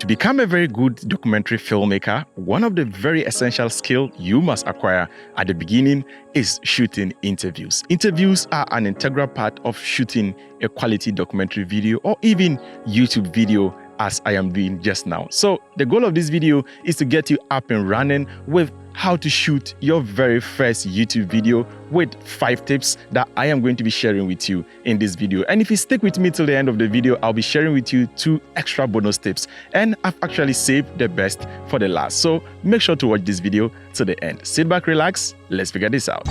To become a very good documentary filmmaker, one of the very essential skills you must acquire at the beginning is shooting interviews. Interviews are an integral part of shooting a quality documentary video or even YouTube video, as I am doing just now. So the goal of this video is to get you up and running with how to shoot your very first YouTube video with 5 tips that I am going to be sharing with you in this video. And if you stick with me till the end of the video, I'll be sharing with you 2 extra bonus tips. And I've actually saved the best for the last. So make sure to watch this video to the end. Sit back, relax, let's figure this out.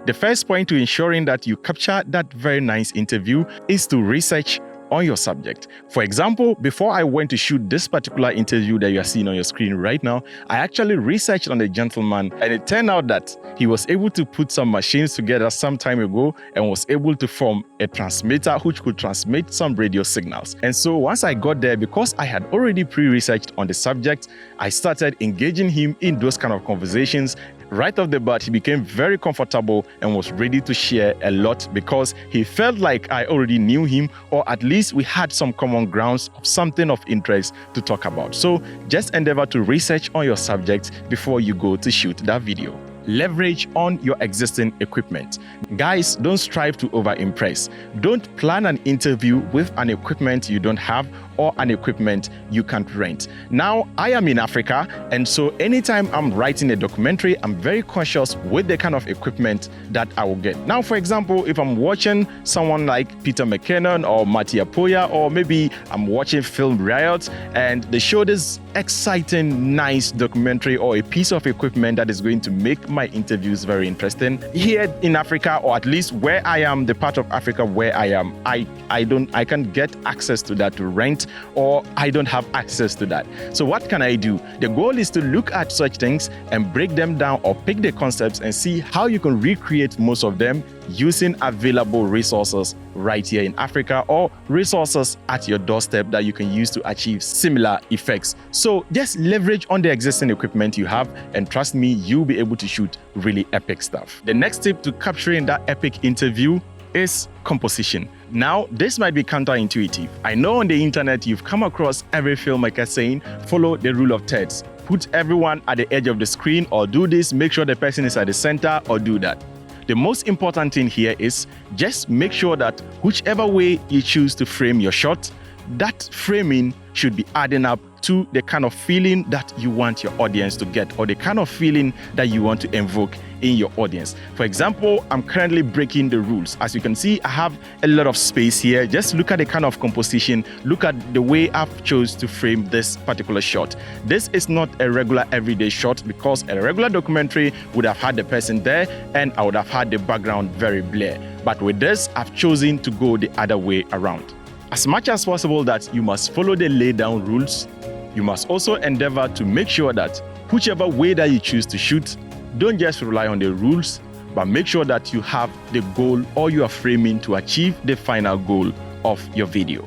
The first point to ensuring that you capture that very nice interview is to research on your subject. For example, before I went to shoot this particular interview that you are seeing on your screen right now, I actually researched on the gentleman, and it turned out that he was able to put some machines together some time ago and was able to form a transmitter which could transmit some radio signals. And so once I got there, because I had already pre-researched on the subject, I started engaging him in those kind of conversations. Right off the bat, he became very comfortable and was ready to share a lot because he felt like I already knew him, or at least we had some common grounds of something of interest to talk about. So just endeavor to research on your subject before you go to shoot that video. Leverage on your existing equipment. Guys, don't strive to over-impress. Don't plan an interview with an equipment you don't have or an equipment you can't rent. Now, I am in Africa, and so anytime I'm writing a documentary, I'm very conscious with the kind of equipment that I will get. Now, for example, if I'm watching someone like Peter McKinnon or Mattia Poya, or maybe I'm watching Film Riot, and they show this exciting, nice documentary or a piece of equipment that is going to make my interviews very interesting. Here in Africa, or at least where I am, the part of Africa where I am, I can't get access to that to rent, or I don't have access to that. So what can I do? The goal is to look at such things and break them down or pick the concepts and see how you can recreate most of them using available resources right here in Africa, or resources at your doorstep that you can use to achieve similar effects. So just leverage on the existing equipment you have, and trust me, you'll be able to shoot really epic stuff. The next tip to capturing that epic interview is composition. Now, this might be counterintuitive. I know on the internet you've come across every filmmaker saying, follow the rule of thirds. Put everyone at the edge of the screen, or do this, make sure the person is at the center, or do that. The most important thing here is just make sure that whichever way you choose to frame your shot, that framing should be adding up to the kind of feeling that you want your audience to get, or the kind of feeling that you want to invoke in your audience. For example, I'm currently breaking the rules. As you can see, I have a lot of space here. Just look at the kind of composition, look at the way I've chose to frame this particular shot. This is not a regular everyday shot, because a regular documentary would have had the person there and I would have had the background very blurred. But with this, I've chosen to go the other way around. As much as possible that you must follow the laid down rules, you must also endeavor to make sure that whichever way that you choose to shoot, don't just rely on the rules, but make sure that you have the goal, or you are framing to achieve the final goal of your video.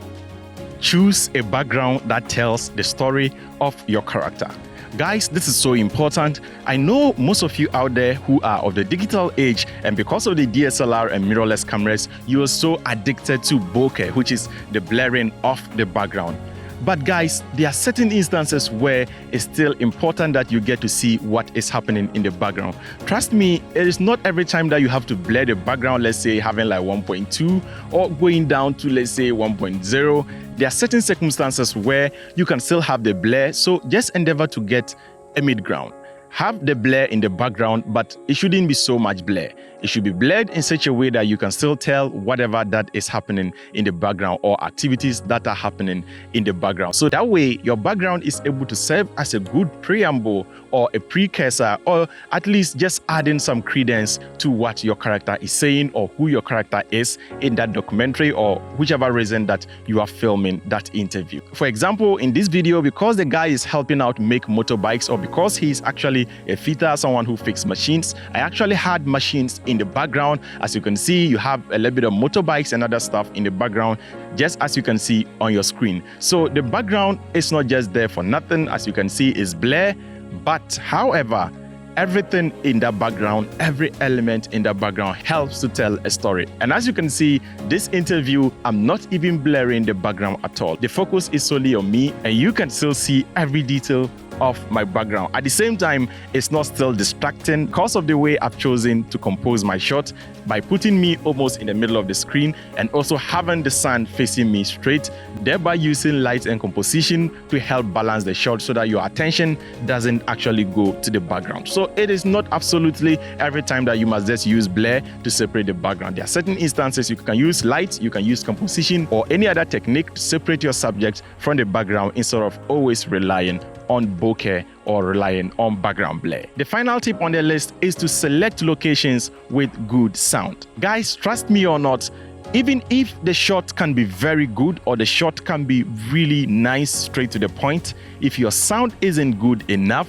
Choose a background that tells the story of your character. Guys, this is so important. I know most of you out there who are of the digital age, and because of the DSLR and mirrorless cameras, you are so addicted to bokeh, which is the blurring of the background. But guys, there are certain instances where it's still important that you get to see what is happening in the background. Trust me, it is not every time that you have to blur the background, let's say having like 1.2 or going down to, let's say, 1.0. There are certain circumstances where you can still have the blur, so just endeavor to get a mid-ground. Have the blur in the background, but it shouldn't be so much blur. It should be blurred in such a way that you can still tell whatever that is happening in the background, or activities that are happening in the background. So that way, your background is able to serve as a good preamble or a precursor, or at least just adding some credence to what your character is saying or who your character is in that documentary, or whichever reason that you are filming that interview. For example, in this video, because the guy is helping out make motorbikes, or because he's actually a fitter, someone who fixes machines, I actually had machines in the background. As you can see, you have a little bit of motorbikes and other stuff in the background, just as you can see on your screen. So the background is not just there for nothing. As you can see, it's blur, but however, everything in the background, every element in the background helps to tell a story. And as you can see, this interview, I'm not even blurring the background at all. The focus is solely on me, and you can still see every detail of my background. At the same time, it's not still distracting because of the way I've chosen to compose my shot by putting me almost in the middle of the screen and also having the sun facing me straight, thereby using light and composition to help balance the shot so that your attention doesn't actually go to the background. So it is not absolutely every time that you must just use blur to separate the background. There are certain instances you can use light, you can use composition, or any other technique to separate your subject from the background instead of always relying on bokeh or relying on background blur. The final tip on the list is to select locations with good sound. Guys, trust me or not, even if the shot can be very good or the shot can be really nice, straight to the point, if your sound isn't good enough,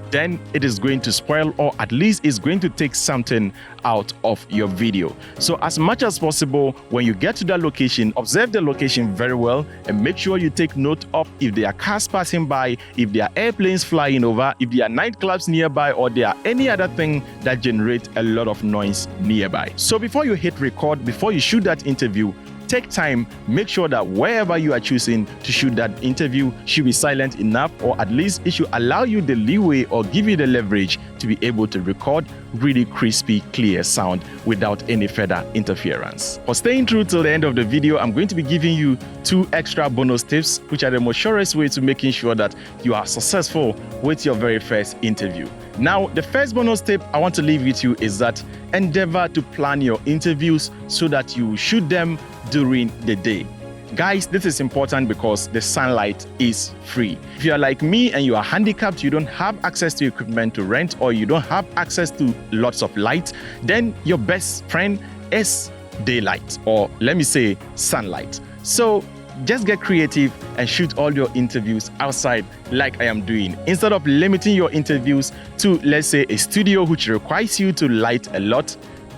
then it is going to spoil, or at least it's going to take something out of your video. So as much as possible, when you get to that location, observe the location very well and make sure you take note of if there are cars passing by, if there are airplanes flying over, if there are nightclubs nearby, or there are any other thing that generates a lot of noise nearby. So before you hit record, before you shoot that interview, take time, make sure that wherever you are choosing to shoot that interview should be silent enough, or at least it should allow you the leeway or give you the leverage to be able to record really crispy, clear sound without any further interference. For staying through till the end of the video, I'm going to be giving you 2 extra bonus tips, which are the most surest way to making sure that you are successful with your very first interview. Now, the first bonus tip I want to leave with you is that endeavor to plan your interviews so that you shoot them during the day. Guys, this is important because the sunlight is free. If you are like me and you are handicapped, you don't have access to equipment to rent, or you don't have access to lots of light, then your best friend is daylight, or let me say sunlight. So just get creative and shoot all your interviews outside like I am doing. Instead of limiting your interviews to, let's say, a studio which requires you to light a lot,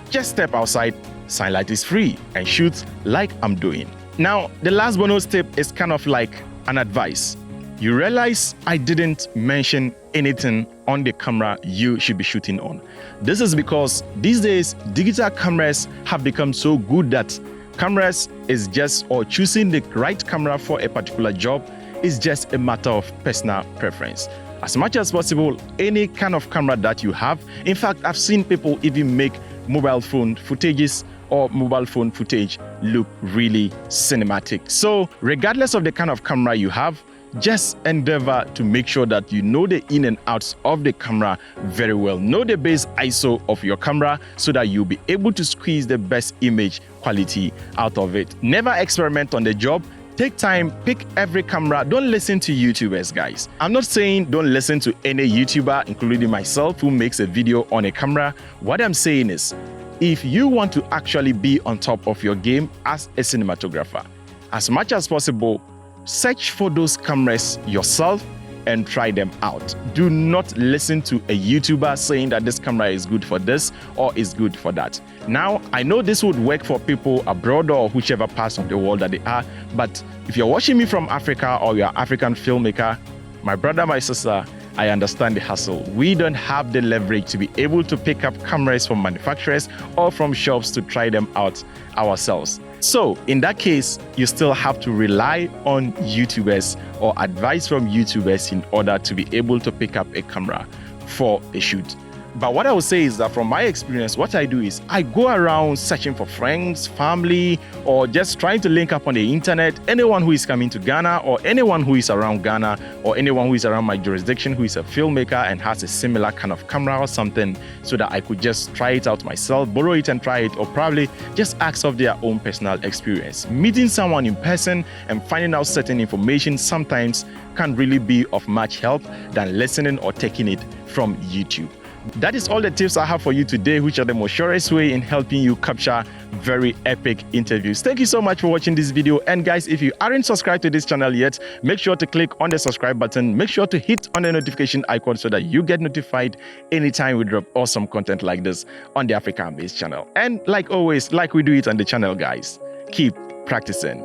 just step outside, sunlight is free, and shoot like I'm doing. Now, the last bonus tip is kind of like an advice. You realize I didn't mention anything on the camera you should be shooting on. This is because these days, digital cameras have become so good that cameras is just, or choosing the right camera for a particular job is just a matter of personal preference. As much as possible, any kind of camera that you have. In fact, I've seen people even make mobile phone footages or mobile phone footage look really cinematic. So regardless of the kind of camera you have, just endeavor to make sure that you know the in and outs of the camera very well. Know the base ISO of your camera so that you'll be able to squeeze the best image quality out of it. Never experiment on the job. Take time, pick every camera. Don't listen to YouTubers, guys. I'm not saying don't listen to any YouTuber, including myself, who makes a video on a camera. What I'm saying is, if you want to actually be on top of your game as a cinematographer, as much as possible, search for those cameras yourself and try them out. Do not listen to a YouTuber saying that this camera is good for this or is good for that. Now, I know this would work for people abroad or whichever parts of the world that they are, but if you're watching me from Africa or you're an African filmmaker, my brother, my sister, I understand the hustle. We don't have the leverage to be able to pick up cameras from manufacturers or from shops to try them out ourselves. So in that case, you still have to rely on YouTubers or advice from YouTubers in order to be able to pick up a camera for a shoot. But what I would say is that from my experience, what I do is I go around searching for friends, family, or just trying to link up on the internet, anyone who is coming to Ghana or anyone who is around Ghana or anyone who is around my jurisdiction who is a filmmaker and has a similar kind of camera or something, so that I could just try it out myself, borrow it and try it, or probably just ask of their own personal experience. Meeting someone in person and finding out certain information sometimes can really be of much help than listening or taking it from YouTube. That is all the tips I have for you today, which are the most surest way in helping you capture very epic interviews. Thank you so much for watching this video. And guys, if you aren't subscribed to this channel yet, make sure to click on the subscribe button. Make sure to hit on the notification icon so that you get notified anytime we drop awesome content like this on the African Based channel. And like always, like we do it on the channel, guys, keep practicing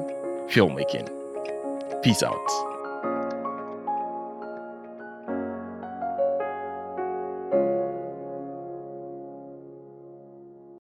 filmmaking. Peace out.